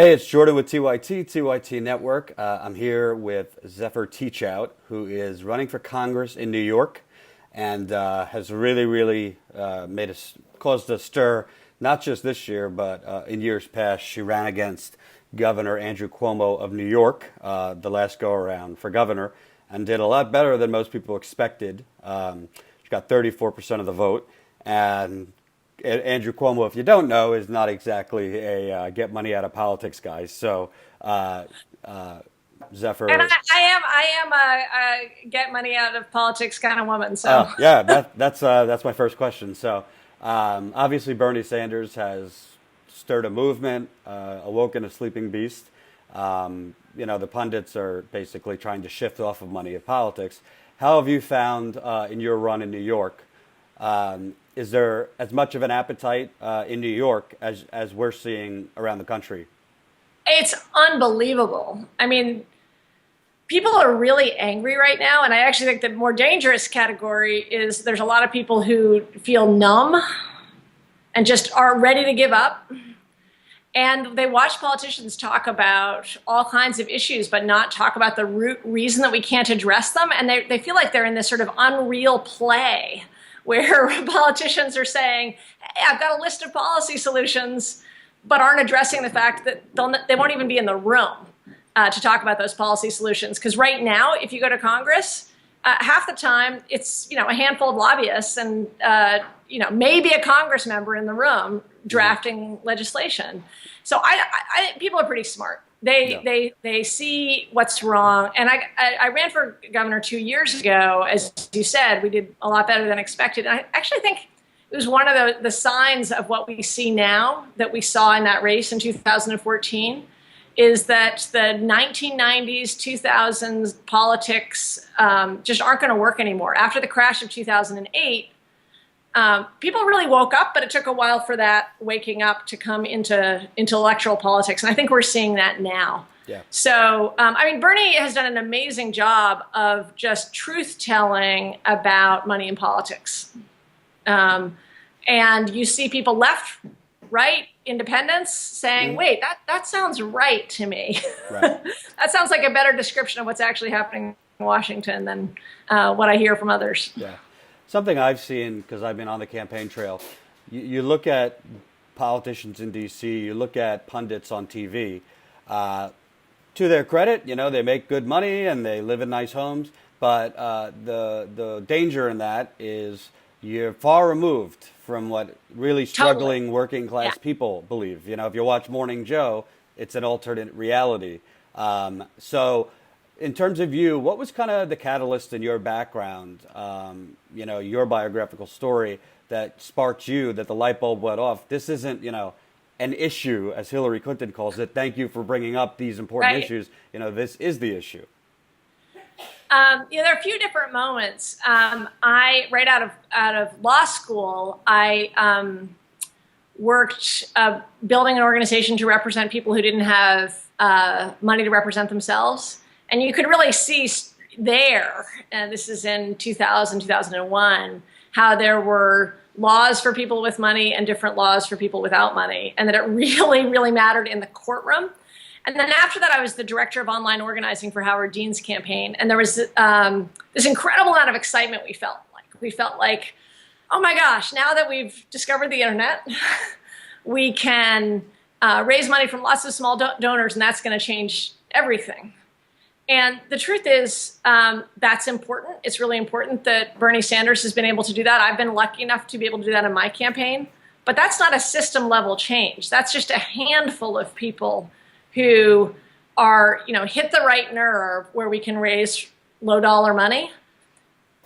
Hey, it's Jordan with TYT Network. I'm here with Zephyr Teachout, who is running for Congress in New York and has really caused a stir, not just this year, but in years past. She ran against Governor Andrew Cuomo of New York the last go around for governor and did a lot better than most people expected. She got 34% of the vote. And Andrew Cuomo, if you don't know, is not exactly a get money out of politics guy. So And Zephyr, I am a get money out of politics kind of woman. So yeah, that's my first question. So obviously Bernie Sanders has stirred a movement, awoken a sleeping beast. The pundits are basically trying to shift off of money of politics. How have you found in your run in New York? Is there as much of an appetite in New York as we're seeing around the country? it's unbelievable. I mean, people are really angry right now. And I actually think the more dangerous category is there's a lot of people who feel numb and just are ready to give up. And they watch politicians talk about all kinds of issues, but not talk about the root reason that we can't address them. And they feel like they're in this sort of unreal play where politicians are saying, hey, I've got a list of policy solutions, but aren't addressing the fact that they won't even be in the room to talk about those policy solutions. Because right now, if you go to Congress, half the time it's a handful of lobbyists and maybe a Congress member in the room drafting legislation. So I people are pretty smart. They see what's wrong. And I ran for governor 2 years ago. As you said, we did a lot better than expected. And I actually think it was one of the signs of what we see now that we saw in that race in 2014 is that the 1990s, 2000s politics just aren't going to work anymore. After the crash of 2008, people really woke up, but it took a while for that waking up to come into electoral politics. And I think we're seeing that now. Yeah. So, Bernie has done an amazing job of just truth telling about money in politics. And you see people left, right, independents saying, wait, that sounds right to me. Right. That sounds like a better description of what's actually happening in Washington than what I hear from others. Yeah. Something I've seen, because I've been on the campaign trail, you look at politicians in D.C., you look at pundits on TV. To their credit, they make good money and they live in nice homes. But the danger in that is you're far removed from what really struggling working class people believe. If you watch Morning Joe, it's an alternate reality. So in terms of you, what was kind of the catalyst in your background, your biographical story that sparked you, that the light bulb went off? This isn't, an issue, as Hillary Clinton calls it. Thank you for bringing up these important issues. This is the issue. There are a few different moments. Right out of law school, I worked building an organization to represent people who didn't have money to represent themselves. And you could really see there, and this is in 2000, 2001, how there were laws for people with money and different laws for people without money, and that it really, really mattered in the courtroom. And then after that, I was the director of online organizing for Howard Dean's campaign. And there was this incredible amount of excitement we felt like. We felt like, oh my gosh, now that we've discovered the internet, we can raise money from lots of small donors, and that's going to change everything. And the truth is, that's important. It's really important that Bernie Sanders has been able to do that. I've been lucky enough to be able to do that in my campaign. But that's not a system level change. That's just a handful of people who are, hit the right nerve where we can raise low dollar money.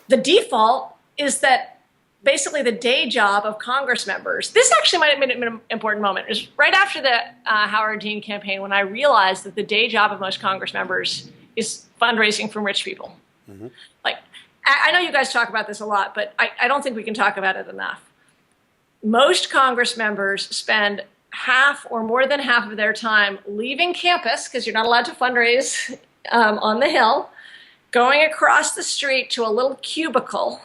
The default is that basically the day job of Congress members, this actually might have been an important moment. It was right after the Howard Dean campaign when I realized that the day job of most Congress members is fundraising from rich people. Mm-hmm. Like, I know you guys talk about this a lot, but I don't think we can talk about it enough. Most Congress members spend half or more than half of their time leaving campus, because you're not allowed to fundraise on the Hill, going across the street to a little cubicle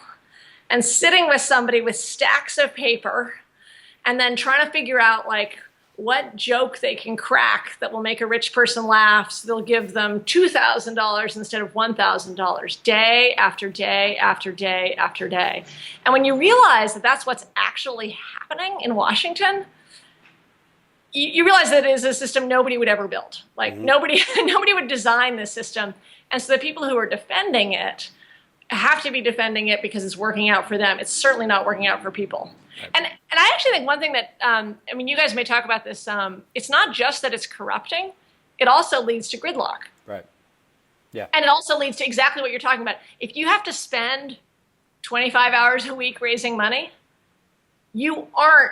and sitting with somebody with stacks of paper and then trying to figure out, like, what joke they can crack that will make a rich person laugh. So they'll give them $2,000 instead of $1,000 day after day after day after day. And when you realize that that's what's actually happening in Washington, you realize that it is a system nobody would ever build. Like nobody would design this system. And so the people who are defending it have to be defending it because it's working out for them. It's certainly not working out for people. And I actually think one thing that, I mean, you guys may talk about this, it's not just that it's corrupting, it also leads to gridlock. Right. Yeah. And it also leads to exactly what you're talking about. If you have to spend 25 hours a week raising money, you aren't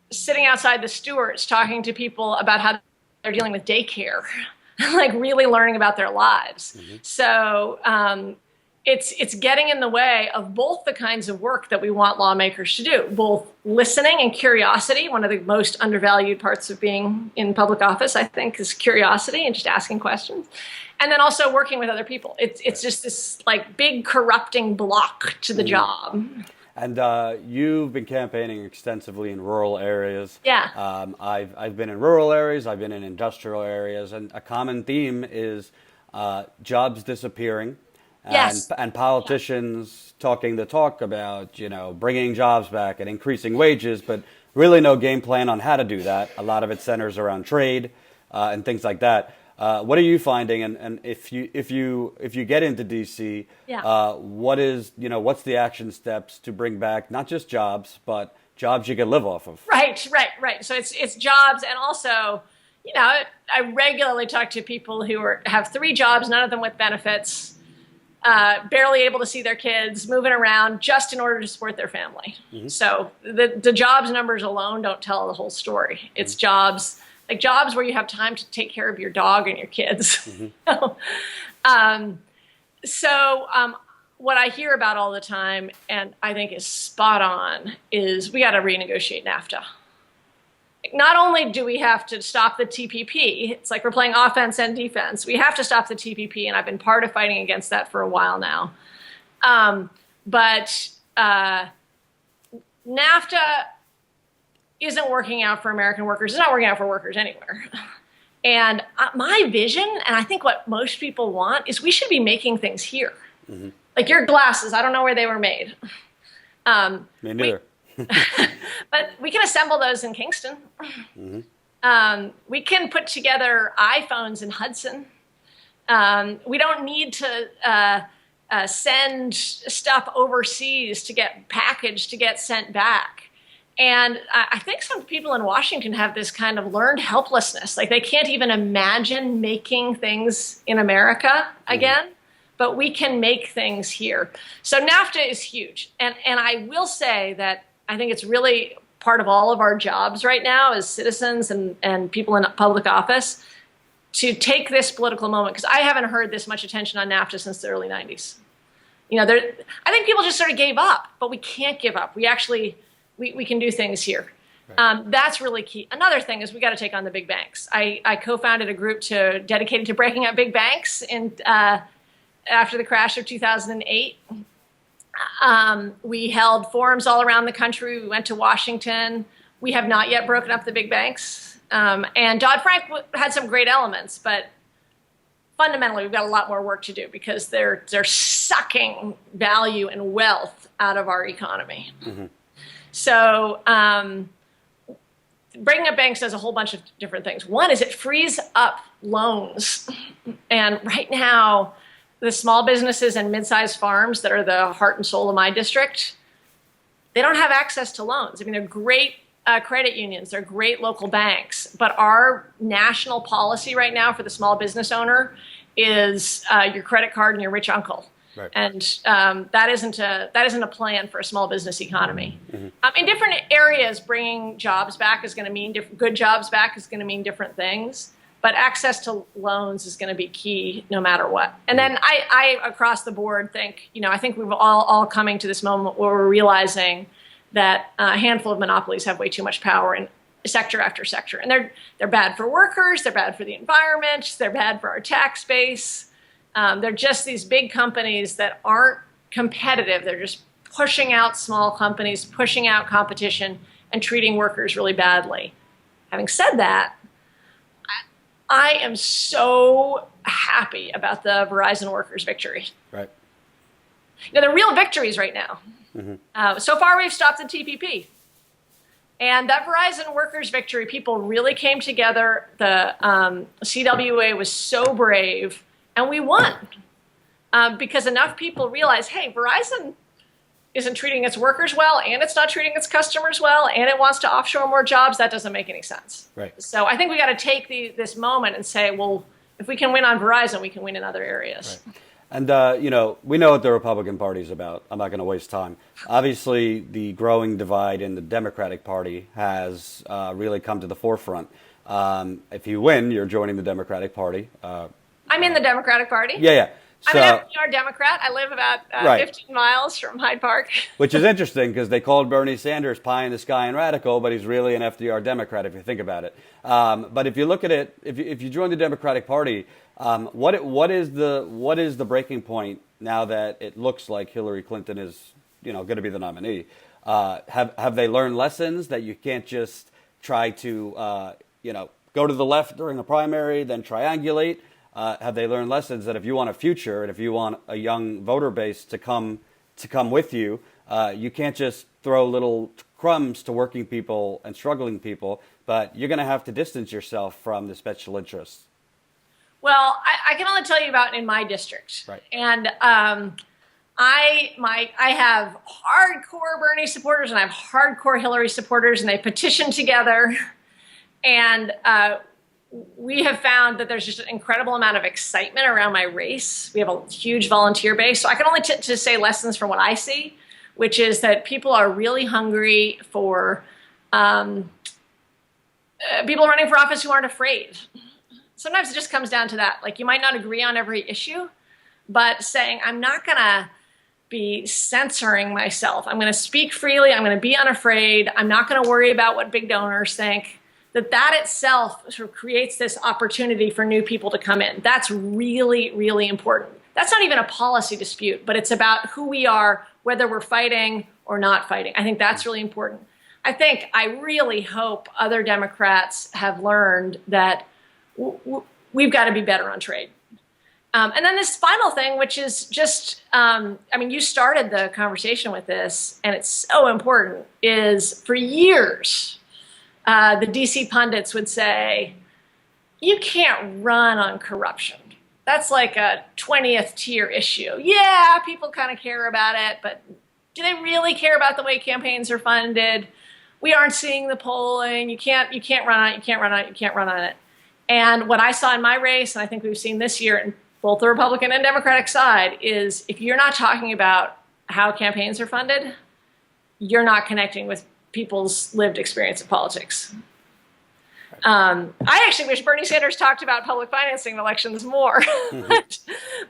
sitting outside the Stewarts talking to people about how they're dealing with daycare, like really learning about their lives. So it's getting in the way of both the kinds of work that we want lawmakers to do, both listening and curiosity. One of the most undervalued parts of being in public office, I think, is curiosity and just asking questions. And then also working with other people. It's just this like big corrupting block to the job. And you've been campaigning extensively in rural areas. Yeah. I've been in rural areas, I've been in industrial areas, and a common theme is jobs disappearing. Yes. And politicians talking the talk about, bringing jobs back and increasing wages, but really no game plan on how to do that. A lot of it centers around trade and things like that. What are you finding? And if you get into DC, what's the action steps to bring back not just jobs, but jobs you can live off of? Right. So it's jobs, and also, I regularly talk to people who have 3 jobs, none of them with benefits. Barely able to see their kids, moving around just in order to support their family. So the jobs numbers alone don't tell the whole story. It's jobs, like jobs where you have time to take care of your dog and your kids. What I hear about all the time, and I think is spot on, is we got to renegotiate NAFTA. Not only do we have to stop the TPP, it's like we're playing offense and defense. We have to stop the TPP, and I've been part of fighting against that for a while now. But NAFTA isn't working out for American workers. It's not working out for workers anywhere. And my vision, and I think what most people want, is we should be making things here. Like your glasses, I don't know where they were made. Me neither. But we can assemble those in Kingston. We can put together iPhones in Hudson. We don't need to send stuff overseas to get packaged, to get sent back. And I think some people in Washington have this kind of learned helplessness. Like they can't even imagine making things in America again. But we can make things here. So NAFTA is huge. And I will say that I think it's really part of all of our jobs right now as citizens and people in public office to take this political moment, because I haven't heard this much attention on NAFTA since the early 90s. I think people just sort of gave up, but we can't give up. We actually, we can do things here. Right. That's really key. Another thing is we got to take on the big banks. I co-founded a group dedicated to breaking up big banks after the crash of 2008. We held forums all around the country. We went to Washington. We have not yet broken up the big banks. And Dodd-Frank had some great elements, but fundamentally we've got a lot more work to do because they're sucking value and wealth out of our economy. So breaking up banks does a whole bunch of different things. One is it frees up loans. And right now, the small businesses and mid-sized farms that are the heart and soul of my district, they don't have access to loans. I mean, they're great credit unions, they're great local banks, but our national policy right now for the small business owner is your credit card and your rich uncle. Right. And that isn't a plan for a small business economy. In different areas, bringing jobs back is going to mean good jobs back is going to mean different things. But access to loans is going to be key no matter what. And then I across the board think, I think we've all coming to this moment where we're realizing that a handful of monopolies have way too much power in sector after sector. And they're bad for workers, they're bad for the environment, they're bad for our tax base. They're just these big companies that aren't competitive. They're just pushing out small companies, pushing out competition, and treating workers really badly. Having said that, I am so happy about the Verizon workers' victory. Right. The real victories right now. So far, we've stopped the TPP. And that Verizon workers' victory, people really came together. The CWA was so brave, and we won because enough people realized, hey, Verizon isn't treating its workers well, and it's not treating its customers well, and it wants to offshore more jobs. That doesn't make any sense. Right. So I think we got to take this moment and say, well, if we can win on Verizon, we can win in other areas. Right. And, we know what the Republican Party is about. I'm not going to waste time. Obviously, the growing divide in the Democratic Party has really come to the forefront. If you win, you're joining the Democratic Party. I'm in the Democratic Party. Yeah. So, I'm an FDR Democrat. I live about 15 miles from Hyde Park. Which is interesting because they called Bernie Sanders pie in the sky and radical, but he's really an FDR Democrat if you think about it. But if you look at it, if you join the Democratic Party, what is the breaking point now that it looks like Hillary Clinton is going to be the nominee? Have they learned lessons that you can't just try to go to the left during a primary, then triangulate? Have they learned lessons that if you want a future and if you want a young voter base to come with you, you can't just throw little crumbs to working people and struggling people, but you're going to have to distance yourself from the special interests? Well, I can only tell you about in my district. Right. And I have hardcore Bernie supporters and I have hardcore Hillary supporters, and they petition together. And we have found that there's just an incredible amount of excitement around my race. We have a huge volunteer base. So I can only to say lessons from what I see, which is that people are really hungry for people running for office who aren't afraid. Sometimes it just comes down to that. Like, you might not agree on every issue, but saying, I'm not going to be censoring myself. I'm going to speak freely. I'm going to be unafraid. I'm not going to worry about what big donors think. That itself sort of creates this opportunity for new people to come in. That's really, really important. That's not even a policy dispute, but it's about who we are, whether we're fighting or not fighting. I think that's really important. I really hope other Democrats have learned that we've got to be better on trade. And then this final thing, which is just, you started the conversation with this, and it's so important, is for years, the DC pundits would say, you can't run on corruption. That's like a 20th tier issue. Yeah, people kind of care about it, but do they really care about the way campaigns are funded? We aren't seeing the polling. You can't run on it. You can't run on it. And what I saw in my race, and I think we've seen this year in both the Republican and Democratic side, is if you're not talking about how campaigns are funded, you're not connecting with people's lived experience of politics. I actually wish Bernie Sanders talked about public financing elections more,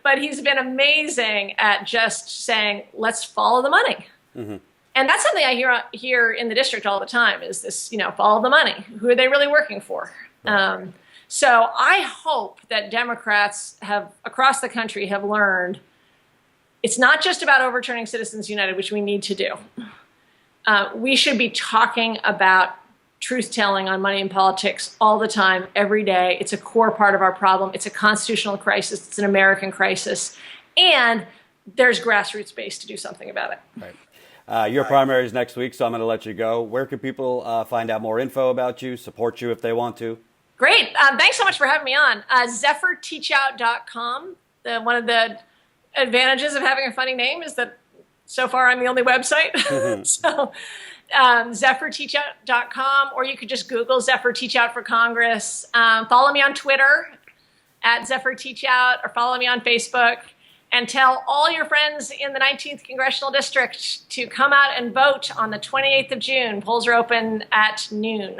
but he's been amazing at just saying, let's follow the money. Mm-hmm. And that's something I hear in the district all the time, is this, follow the money. Who are they really working for? Right. So I hope that Democrats across the country have learned it's not just about overturning Citizens United, which we need to do. We should be talking about truth-telling on money and politics all the time, every day. It's a core part of our problem. It's a constitutional crisis. It's an American crisis. And there's grassroots base to do something about it. Right. Your primary is next week, so I'm going to let you go. Where can people find out more info about you, support you if they want to? Great. Thanks so much for having me on. ZephyrTeachout.com. One of the advantages of having a funny name is that so far I'm the only website. Mm-hmm. So ZephyrTeachout.com, or you could just Google Zephyr Teachout for Congress. Follow me on Twitter at Zephyr Teachout, or follow me on Facebook. And tell all your friends in the 19th Congressional District to come out and vote on the 28th of June. Polls are open at noon.